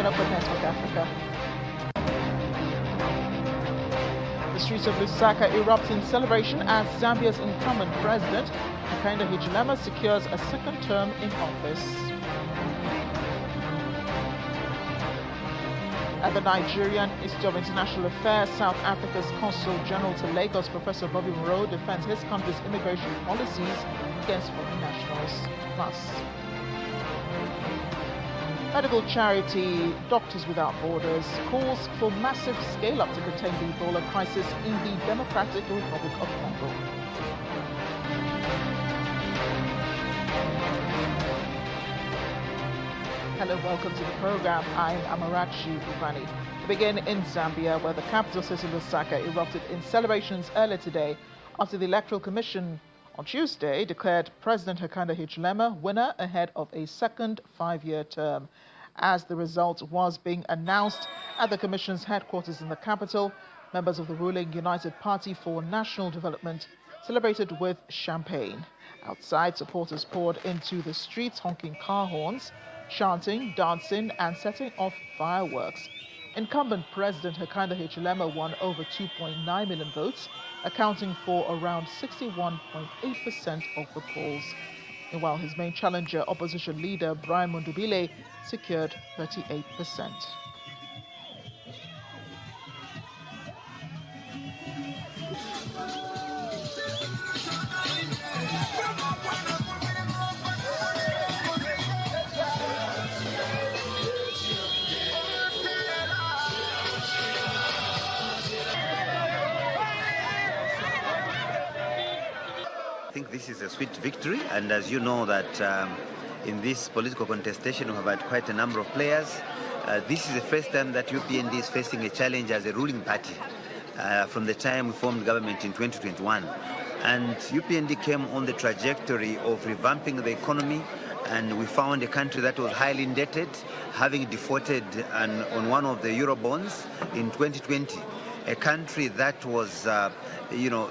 Open Network Africa. The streets of Lusaka erupt in celebration as Zambia's incumbent president, Hakainde secures a second term in office. At the Nigerian Institute of International Affairs, South Africa's Consul General to Lagos, Professor Bobby Moreau, defends his country's immigration policies against foreign nationals. Plus, medical charity Doctors Without Borders calls for massive scale-up to contain the Ebola crisis in the Democratic Republic of Congo. Hello, welcome to the program. I'm Amarachi Uvani. To begin in Zambia, where the capital city Lusaka erupted in celebrations earlier today after the Electoral Commission on Tuesday declared President Hakainde winner ahead of a second 5-year term. As the result was being announced at the Commission's headquarters in the capital, members of the ruling United Party for National Development celebrated with champagne. Outside, supporters poured into the streets honking car horns, chanting, dancing, and setting off fireworks. Incumbent President Hakainde won over 2.9 million votes, accounting for around 61.8% of the polls. Meanwhile, his main challenger, opposition leader Brian Mundubile, secured 38%. I think this is a sweet victory, and as you know that in this political contestation we have had quite a number of players. This is the first time that UPND is facing a challenge as a ruling party from the time we formed government in 2021. And UPND came on the trajectory of revamping the economy, and we found a country that was highly indebted, having defaulted on one of the Eurobonds in 2020. A country that was,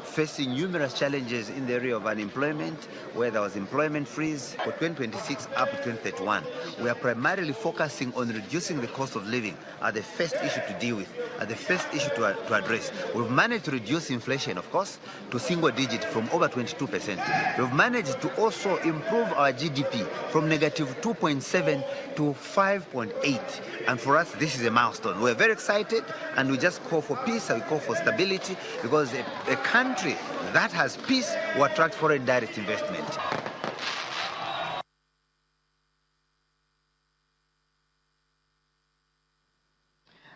facing numerous challenges in the area of unemployment, where there was employment freeze for 2026 up to 2031. We are primarily focusing on reducing the cost of living as the first issue to deal with, as the first issue to address. We've managed to reduce inflation, of course, to single digit from over 22%. We've managed to also improve our GDP from negative 2.7 to 5.8. And for us, this is a milestone. We're very excited, and we just call for peace, and we call for stability, because a country that has peace will attract foreign direct investment.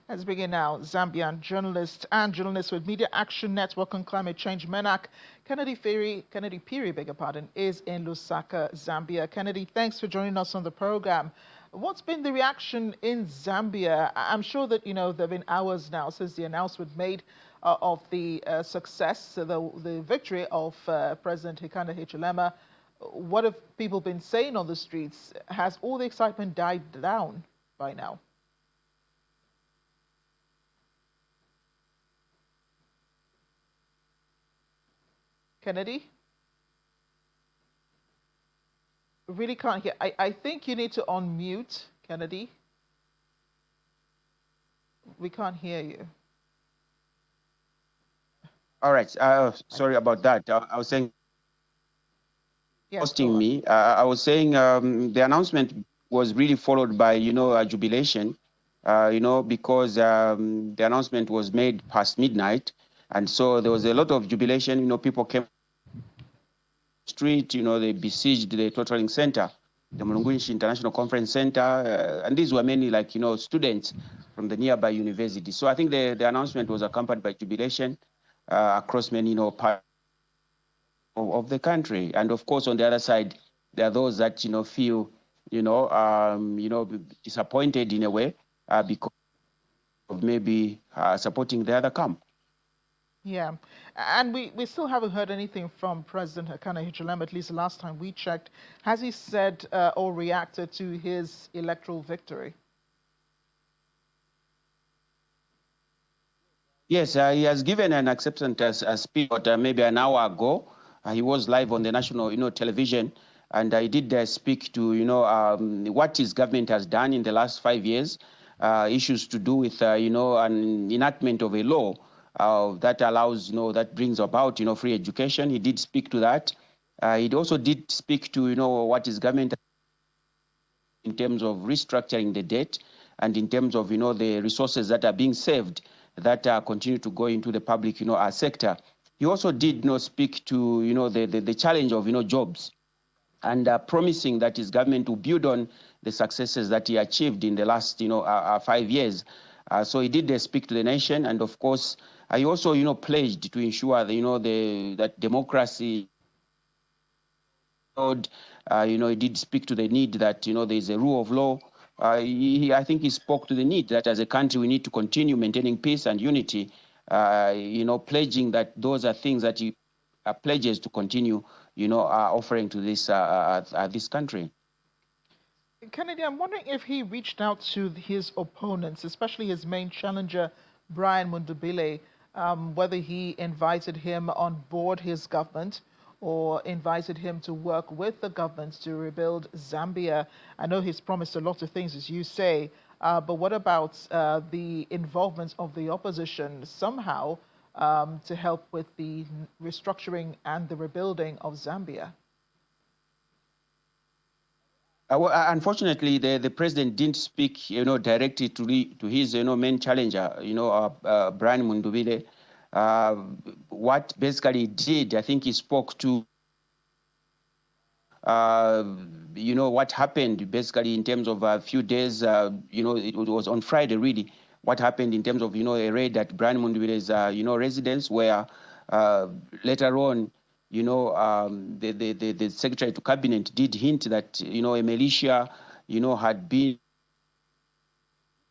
Let's begin now. Zambian journalist and journalist with Media Action Network on Climate Change, MENAC, Kennedy Phiri, is in Lusaka, Zambia. Kennedy, thanks for joining us on the program. What's been the reaction in Zambia? I'm sure that, there have been hours now since the announcement made of the success, the victory of President Hakainde. What have people been saying on the streets? Has all the excitement died down by now? Kennedy? Really can't hear. I think you need to unmute, Kennedy. We can't hear you. All right. Sorry about that. I was saying, yes, hosting me. I was saying the announcement was really followed by, a jubilation, because the announcement was made past midnight. And so there was a lot of jubilation. People came street, they besieged the totaling center, the Mulungunshi International Conference Center, and these were mainly students from the nearby university. So I think the announcement was accompanied by jubilation across many parts of the country. And of course, on the other side, there are those that feel disappointed in a way because of maybe supporting the other camp. Yeah, and we still haven't heard anything from President Hakainde, at least the last time we checked. Has he said or reacted to his electoral victory? Yes, he has given an acceptance speech maybe an hour ago. He was live on the national television, and he did speak to what his government has done in the last 5 years. issues to do with, an enactment of a law that allows, that brings about, free education. He did speak to that. He also did speak to, what his government in terms of restructuring the debt and in terms of, the resources that are being saved that continue to go into the public, sector. He also did, speak to, the challenge of, jobs and promising that his government will build on the successes that he achieved in the last, 5 years. So he did speak to the nation, and of course, he also, pledged to ensure that, that democracy. He did speak to the need that there is a rule of law. I think he spoke to the need that as a country we need to continue maintaining peace and unity. Pledging that those are things that he pledges to continue, offering to this country. Kennedy, I'm wondering if he reached out to his opponents, especially his main challenger, Brian Mundubile, whether he invited him on board his government or invited him to work with the government to rebuild Zambia. I know he's promised a lot of things, as you say, but what about the involvement of the opposition somehow to help with the restructuring and the rebuilding of Zambia? Well, unfortunately, the president didn't speak, directly to his, main challenger, Brian Mundubile. What basically he did, I think he spoke to, what happened basically in terms of a few days, it was on Friday really, what happened in terms of, a raid at Brian Mundubile's, residence where later on, the Secretary to Cabinet did hint that, a militia, had been,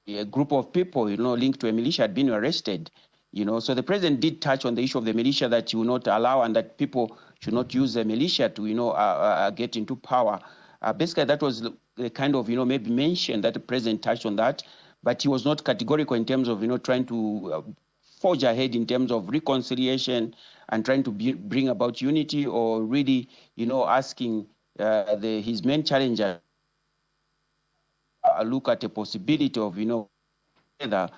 a group of people, linked to a militia had been arrested. So the president did touch on the issue of the militia that he will not allow and that people should not use the militia to, get into power. Basically, that was the kind of, maybe mention that the president touched on that, but he was not categorical in terms of, trying to forge ahead in terms of reconciliation and trying to bring about unity or really, asking his main challenger look at the possibility of, together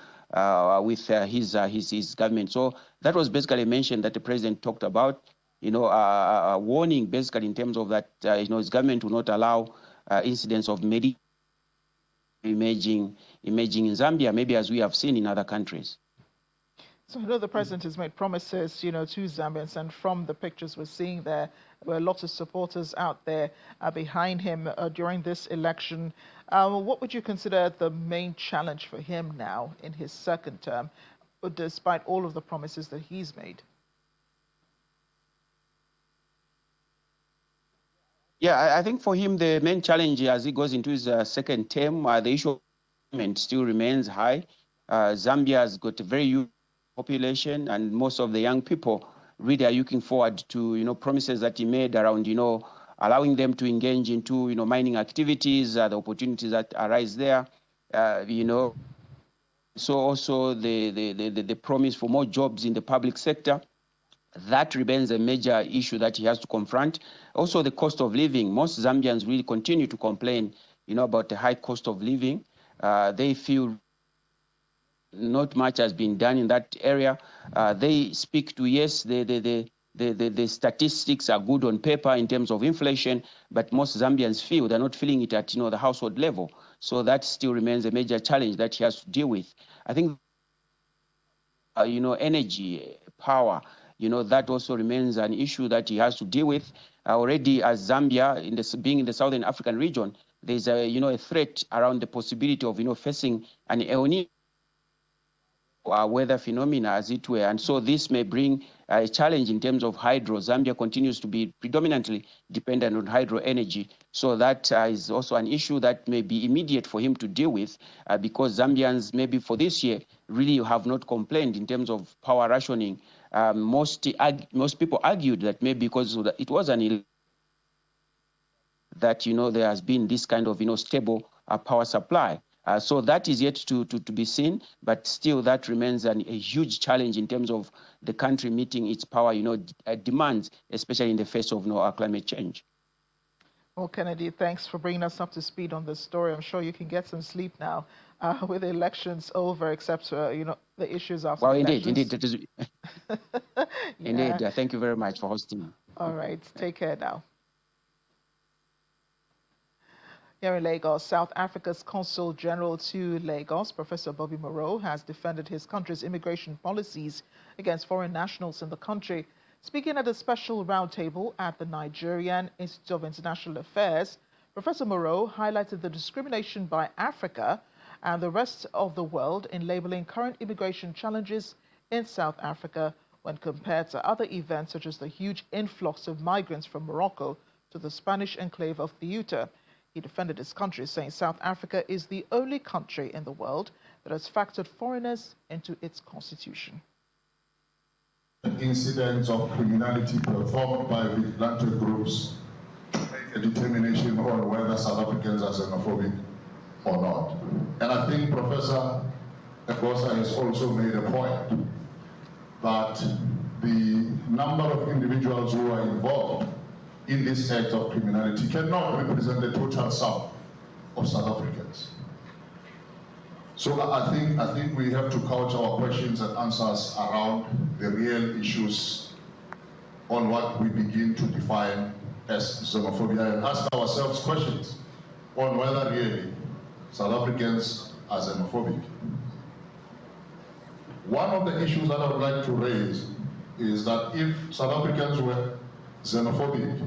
with his government. So that was basically mentioned that the president talked about, a warning basically in terms of that, his government will not allow incidents of emerging in Zambia, maybe as we have seen in other countries. So I know the president has made promises, to Zambians, and from the pictures we're seeing there were lots of supporters out there behind him during this election. What would you consider the main challenge for him now in his second term, despite all of the promises that he's made? Yeah, I think for him, the main challenge as he goes into his second term, the issue of employment still remains high. Zambia has got a very young population, and most of the young people really are looking forward to, promises that he made around, allowing them to engage into, mining activities, the opportunities that arise there, So also the promise for more jobs in the public sector. That remains a major issue that he has to confront. Also, the cost of living. Most Zambians really continue to complain, about the high cost of living. They feel not much has been done in that area. They speak to, yes, the statistics are good on paper in terms of inflation, but most Zambians feel they're not feeling it at, the household level. So that still remains a major challenge that he has to deal with. I think, energy, power, that also remains an issue that he has to deal with. Already as Zambia, being in the Southern African region, there's a threat around the possibility of, facing an El Nino weather phenomena, as it were. And so this may bring a challenge in terms of hydro. Zambia continues to be predominantly dependent on hydro energy. So that is also an issue that may be immediate for him to deal with because Zambians, maybe for this year, really have not complained in terms of power rationing. Most people argued that maybe because it was an that there has been this kind of stable power supply. So that is yet to be seen, but still that remains a huge challenge in terms of the country meeting its power demands, especially in the face of climate change. Well, Kennedy, thanks for bringing us up to speed on this story. I'm sure you can get some sleep now with the elections over, except the issues after the elections. Indeed, that is. Yeah. Indeed, thank you very much for hosting. All right, take care now. Here in Lagos, South Africa's Consul General to Lagos, Professor Bobby Moreau, has defended his country's immigration policies against foreign nationals in the country. Speaking at a special roundtable at the Nigerian Institute of International Affairs, Professor Moreau highlighted the discrimination by Africa and the rest of the world in labeling current immigration challenges in South Africa when compared to other events such as the huge influx of migrants from Morocco to the Spanish enclave of Ceuta. He defended his country, saying South Africa is the only country in the world that has factored foreigners into its constitution. Incidents of criminality performed by vigilante groups to make a determination on whether South Africans are xenophobic or not. And I think Professor Egosa has also made a point that the number of individuals who are involved in this act of criminality cannot represent the total sum of South Africans. So I think we have to couch our questions and answers around the real issues on what we begin to define as xenophobia and ask ourselves questions on whether really South Africans are xenophobic. One of the issues that I would like to raise is that if South Africans were xenophobic,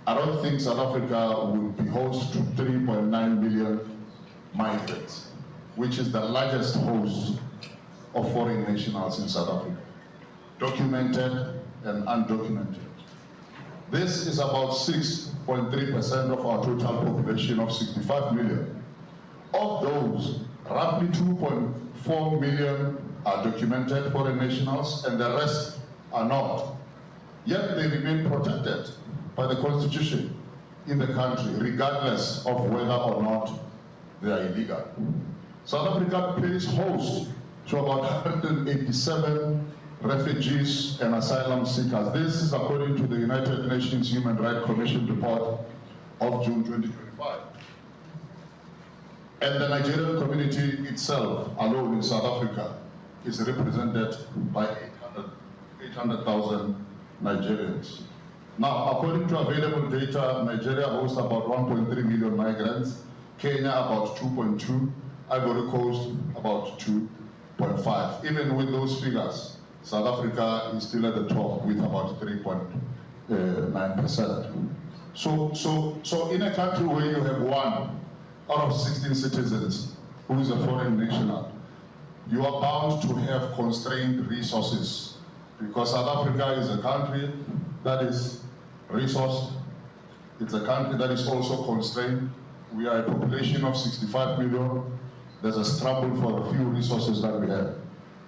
I don't think South Africa would be host to 3.9 million migrants, which is the largest host of foreign nationals in South Africa, documented and undocumented. This is about 6.3% of our total population of 65 million. Of those, roughly 2.4 million are documented foreign nationals and the rest are not. Yet they remain protected by the Constitution in the country, regardless of whether or not they are illegal. South Africa plays host to about 187 refugees and asylum seekers. This is according to the United Nations Human Rights Commission report of June 2025. And the Nigerian community itself, alone in South Africa, is represented by 800,000 Nigerians. Now, according to available data, Nigeria hosts about 1.3 million migrants, Kenya about 2.2, Ivory Coast about 2.5. Even with those figures, South Africa is still at the top with about 3.9%. So in a country where you have 1 out of 16 citizens who is a foreign national, you are bound to have constrained resources, because South Africa is a country that is resourced. It's a country that is also constrained. We are a population of 65 million. There's a struggle for a few resources that we have.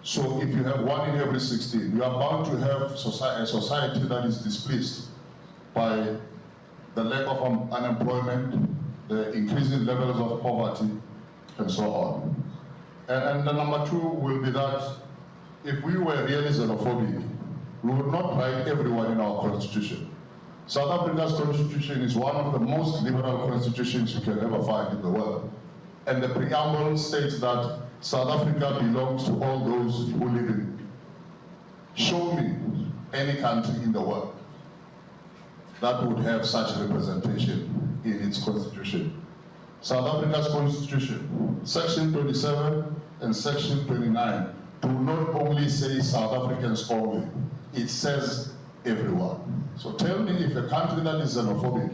So if you have 1 in every 16, you are bound to have a society that is displeased by the lack of unemployment, the increasing levels of poverty, and so on. And the number 2 will be that if we were really xenophobic, we would not write everyone in our constitution. South Africa's constitution is one of the most liberal constitutions you can ever find in the world. And the preamble states that South Africa belongs to all those who live in it. Show me any country in the world that would have such representation in its constitution. South Africa's constitution, section 27 and section 29, do not only say South Africans only, it says everyone. So tell me if a country that is xenophobic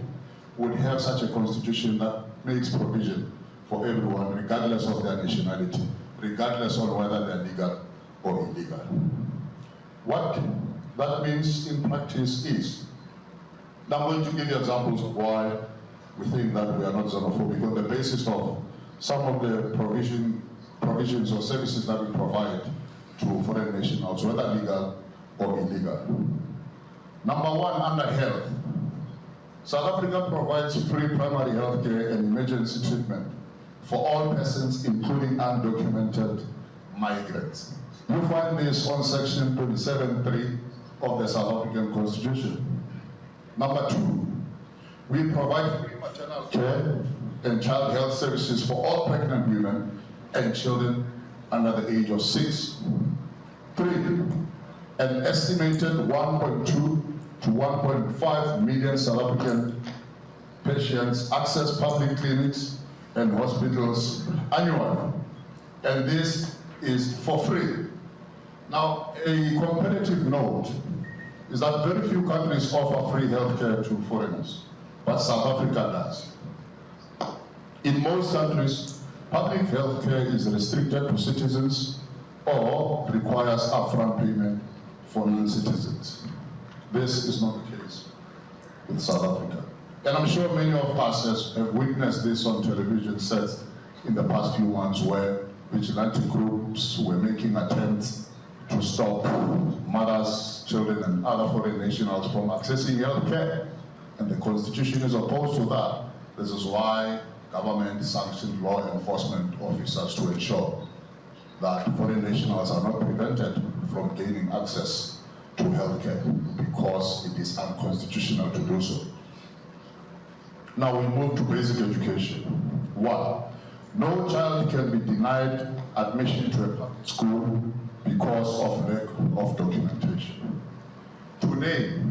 would have such a constitution that makes provision for everyone, regardless of their nationality, regardless of whether they're legal or illegal. What that means in practice is, now I'm going to give you examples of why we think that we are not xenophobic on the basis of some of the provisions or services that we provide to foreign nationals, whether legal or illegal. Number 1, under health. South Africa provides free primary health care and emergency treatment for all persons, including undocumented migrants. You find this on section 27.3 of the South African Constitution. Number 2, We provide free maternal care and child health services for all pregnant women and children under the age of 6. 3, an estimated 1.2 to 1.5 million South African patients access public clinics and hospitals annually, and this is for free. Now, a competitive note is that very few countries offer free healthcare to foreigners, but South Africa does. In most countries, public healthcare is restricted to citizens or requires upfront payment for non-citizens. This is not the case with South Africa. And I'm sure many of us have witnessed this on television sets in the past few months where vigilante groups were making attempts to stop mothers, children, and other foreign nationals from accessing health care. And the Constitution is opposed to that. This is why government sanctioned law enforcement officers to ensure that foreign nationals are not prevented from gaining access to health care because it is unconstitutional to do so. Now we move to basic education. 1, no child can be denied admission to a public school because of lack of documentation. Today,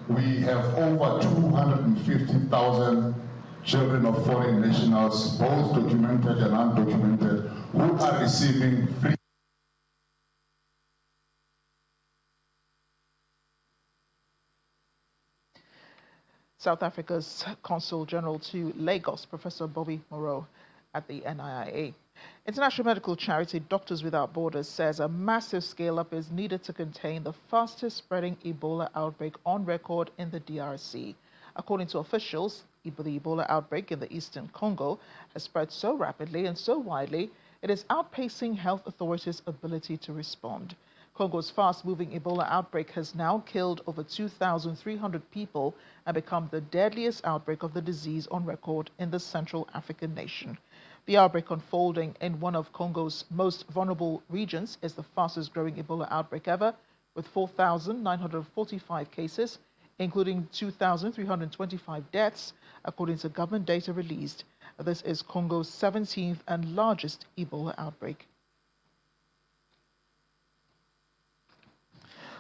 we have over 250,000 children of foreign nationals, both documented and undocumented, who are receiving free. South Africa's Consul General to Lagos, Professor Bobby Moreau, at the NIIA. International medical charity Doctors Without Borders says a massive scale-up is needed to contain the fastest spreading Ebola outbreak on record in the DRC. According to officials, the Ebola outbreak in the eastern Congo has spread so rapidly and so widely, it is outpacing health authorities' ability to respond. Congo's fast-moving Ebola outbreak has now killed over 2,300 people and become the deadliest outbreak of the disease on record in the Central African nation. The outbreak unfolding in one of Congo's most vulnerable regions is the fastest-growing Ebola outbreak ever, with 4,945 cases, including 2,325 deaths, according to government data released. This is Congo's 17th and largest Ebola outbreak.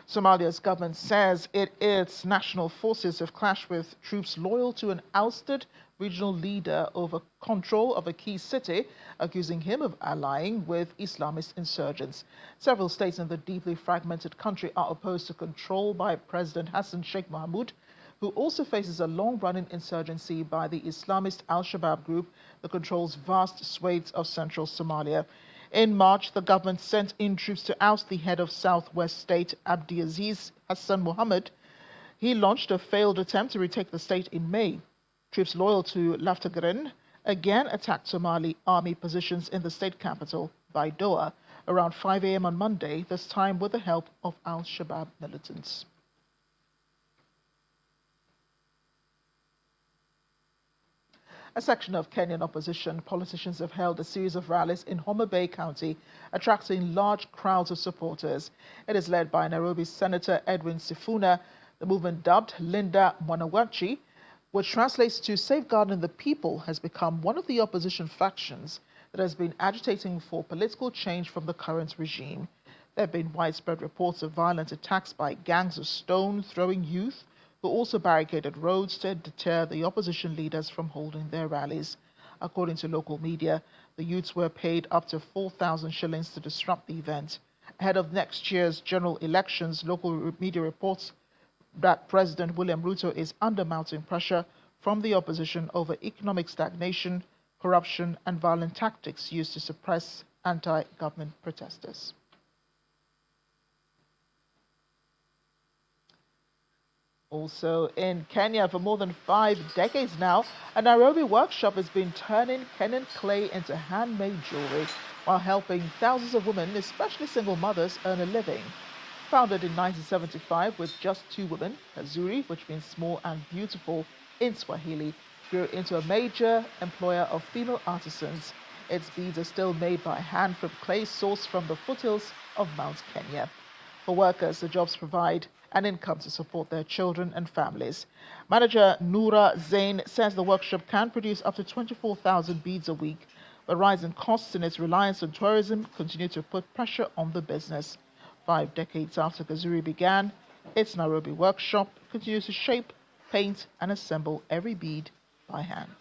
Somalia's government says its national forces have clashed with troops loyal to an ousted regional leader over control of a key city, accusing him of allying with Islamist insurgents. Several states in the deeply fragmented country are opposed to control by President Hassan Sheikh Mohamud, who also faces a long-running insurgency by the Islamist al-Shabaab group that controls vast swathes of central Somalia. In March, the government sent in troops to oust the head of Southwest State, Abdiaziz Hassan Mohammed. He launched a failed attempt to retake the state in May. Troops loyal to Laftagren again attacked Somali army positions in the state capital, Baidoa, around 5 a.m. on Monday, this time with the help of al-Shabaab militants. A section of Kenyan opposition politicians have held a series of rallies in Homa Bay County, attracting large crowds of supporters. It is led by Nairobi Senator Edwin Sifuna. The movement, dubbed Linda Mwanawachi, which translates to Safeguarding the People, has become one of the opposition factions that has been agitating for political change from the current regime. There have been widespread reports of violent attacks by gangs of stone-throwing youth, who also barricaded roads to deter the opposition leaders from holding their rallies. According to local media, the youths were paid up to 4,000 shillings to disrupt the event. Ahead of next year's general elections, local media reports that President William Ruto is under mounting pressure from the opposition over economic stagnation, corruption, and violent tactics used to suppress anti-government protesters. Also in Kenya, for more than 5 decades now, a Nairobi workshop has been turning Kenyan clay into handmade jewelry while helping thousands of women, especially single mothers, earn a living. Founded in 1975 with just 2 women, Kazuri, which means small and beautiful in Swahili, grew into a major employer of female artisans. Its beads are still made by hand from clay sourced from the foothills of Mount Kenya. For workers, the jobs provide and income to support their children and families. Manager Noura Zain says the workshop can produce up to 24,000 beads a week, but rising costs and its reliance on tourism continue to put pressure on the business. 5 decades after Kazuri began, its Nairobi workshop continues to shape, paint, and assemble every bead by hand.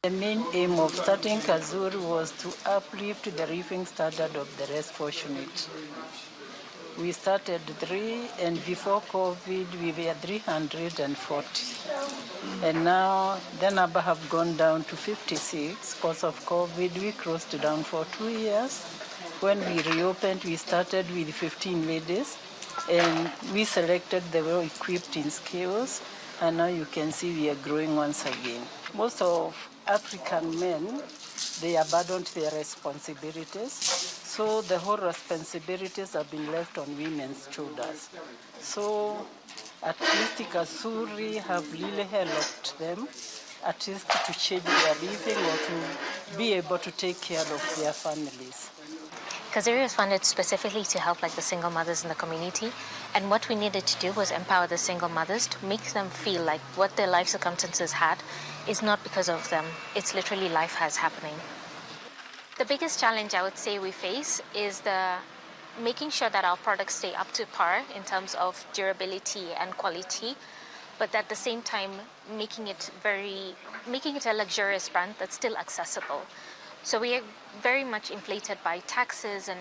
The main aim of starting Kazuri was to uplift the living standard of the less fortunate. We started 3, and before COVID we were 340. And now the number have gone down to 56. Because of COVID, we closed down for 2 years. When we reopened, we started with 15 ladies, and we selected the well-equipped in skills, and now you can see we are growing once again. Most of African men, they abandoned their responsibilities, so the whole responsibilities have been left on women's shoulders. So at least Kazuri have really helped them, at least to change their living or to be able to take care of their families. Kazuri was funded specifically to help the single mothers in the community, and what we needed to do was empower the single mothers to make them feel like what their life circumstances had is not because of them, it's literally life has happening. The biggest challenge I would say we face is making sure that our products stay up to par in terms of durability and quality, but at the same time making it a luxurious brand that's still accessible. So we are very much inflated by taxes, and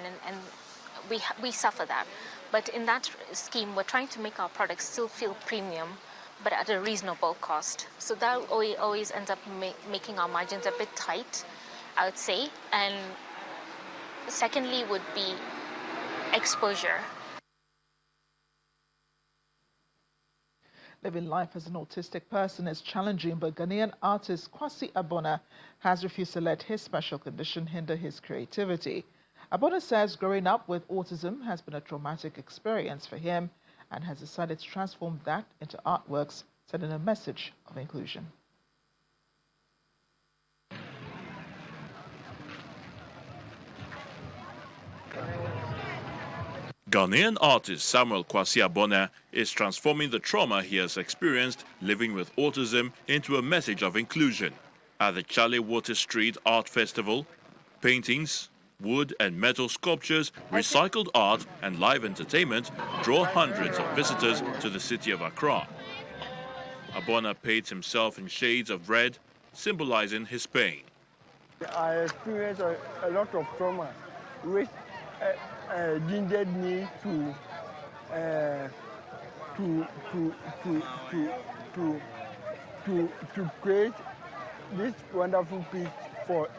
we suffer that. But in that scheme, we're trying to make our products still feel premium, but at a reasonable cost. So that always ends up making our margins a bit tight, I would say. And secondly would be exposure. Living life as an autistic person is challenging, but Ghanaian artist Kwasi Abona has refused to let his special condition hinder his creativity. Abona says growing up with autism has been a traumatic experience for him and has decided to transform that into artworks, sending a message of inclusion. Ghanaian artist Samuel Kwasi Abona is transforming the trauma he has experienced living with autism into a message of inclusion. At the Charlie Water Street Art Festival, paintings, wood and metal sculptures, recycled art and live entertainment draw hundreds of visitors to the city of Accra. Abona paints himself in shades of red, symbolizing his pain. I experienced a lot of trauma, which gingered me to create this wonderful piece for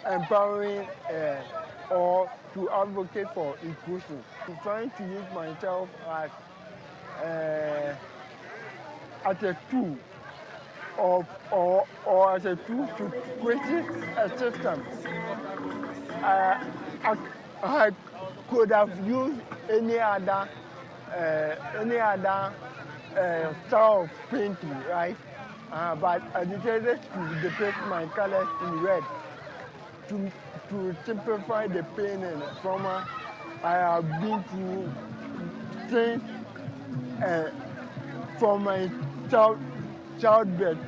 empowering or to advocate for inclusion. I'm trying to use myself as a tool or as a tool to create a system. I could have used any other style of painting, right? But I decided to depict my colors in red to simplify the pain and trauma I have been through since from my childbirth,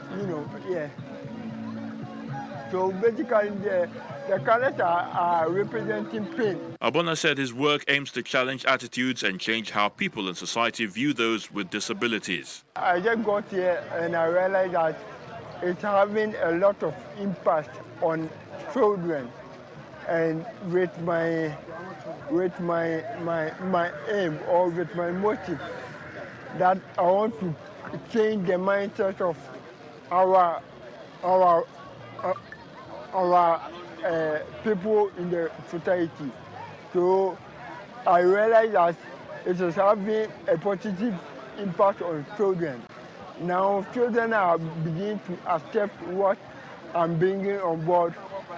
yeah. So basically, the colors are representing pain. Abona said his work aims to challenge attitudes and change how people in society view those with disabilities. I just got here and I realized that it's having a lot of impact on children. And with my aim or with my motive, that I want to change the mindset of our people in the society. So I realize that it is having a positive impact on children. Now children are beginning to accept what I'm bringing on board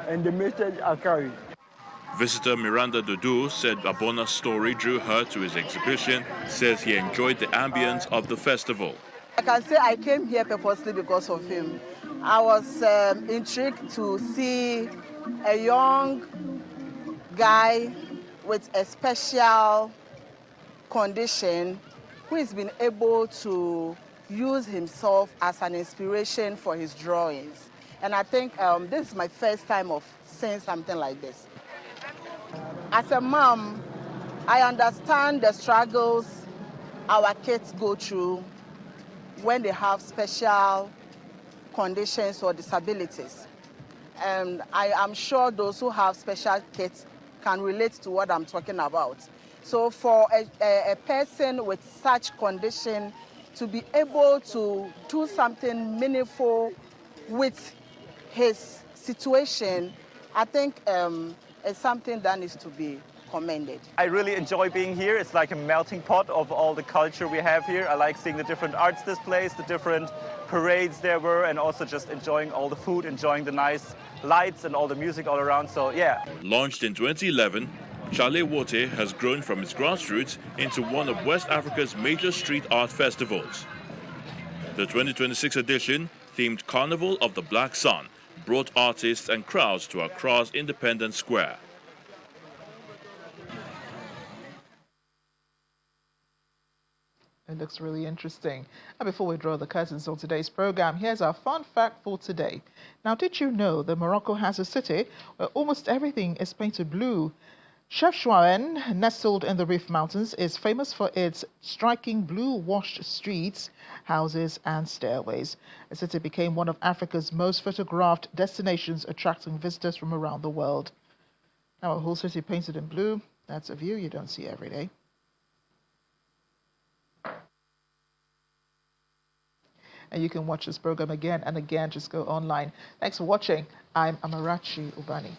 and the message I carry. Visitor Miranda Dodo said Abona's story drew her to his exhibition, says he enjoyed the ambience of the festival. I can say I came here purposely because of him. I was intrigued to see a young guy with a special condition who has been able to use himself as an inspiration for his drawings. And I think this is my first time of seeing something like this. As a mom, I understand the struggles our kids go through when they have special conditions or disabilities. And I am sure those who have special kids can relate to what I'm talking about. So for a person with such condition to be able to do something meaningful with his situation, I think it's something that needs to be commended. I really enjoy being here. It's like a melting pot of all the culture we have here. I like seeing the different arts displays, the different parades there were, and also just enjoying all the food, enjoying the nice lights and all the music all around. So yeah. Launched in 2011, Chale Wote has grown from its grassroots into one of West Africa's major street art festivals. The 2026 edition, themed Carnival of the Black Sun, brought artists and crowds to Accra's Independence Square. It looks really interesting. And before we draw the curtains on today's program, here's our fun fact for today. Now, did you know that Morocco has a city where almost everything is painted blue? Chefchaouen, nestled in the Rif Mountains, is famous for its striking blue-washed streets, houses and stairways. The city became one of Africa's most photographed destinations, attracting visitors from around the world. Now, a whole city painted in blue, that's a view you don't see every day. And you can watch this program again and again. Just go online. Thanks for watching. I'm Amarachi Ubani.